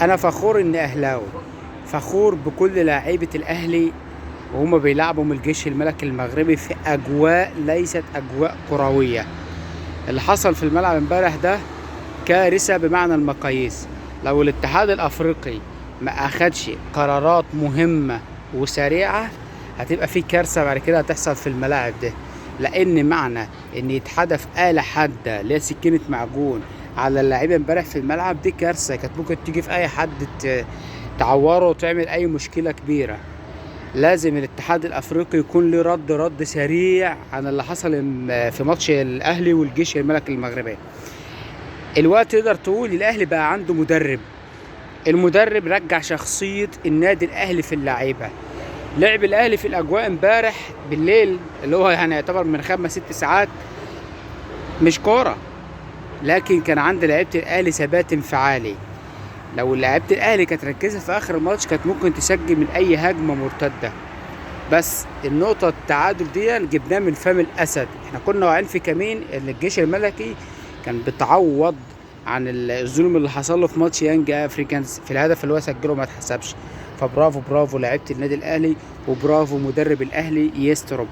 انا فخور اني اهلاوي، فخور بكل لاعيبه الاهلي وهم بيلعبوا من الجيش الملكي المغربي في اجواء ليست اجواء كرويه. اللي حصل في الملعب امبارح ده كارثه بمعنى المقاييس. لو الاتحاد الافريقي ما اخدش قرارات مهمه وسريعه هتبقى في كارثه بعد كده هتحصل في الملاعب ده، لان معنى ان يتحدف آلة حادة اللي هي سكينة معجون على اللعيبه امبارح في الملعب دي كارثه كانت ممكن تيجي في اي حد تعوره وتعمل اي مشكله كبيره. لازم الاتحاد الافريقي يكون له رد سريع عن اللي حصل في ماتش الاهلي والجيش الملكي المغربي. الوقت تقدر تقول الاهلي بقى عنده مدرب، المدرب رجع شخصيه النادي الاهلي في اللعيبه. لعب الاهلي في الاجواء امبارح بالليل اللي هو يعني يعتبر من 5 6 ساعات مش كوره، لكن كان عند لعيبه الاهلي ثبات انفعالي. لو لعيبه الاهلي كانت ركزت في اخر الماتش كانت ممكن تسجل من اي هجمه مرتده، بس النقطه التعادل دي جبناه من فم الاسد. احنا كنا واقعين في كمين ان الجيش الملكي كان بتعوض عن الظلم اللي حصل له في ماتش يانج افريكانز في الهدف اللي هو سجله ما اتحسبش. فبرافو برافو لعيبه النادي الاهلي وبرافو مدرب الاهلي يستروب.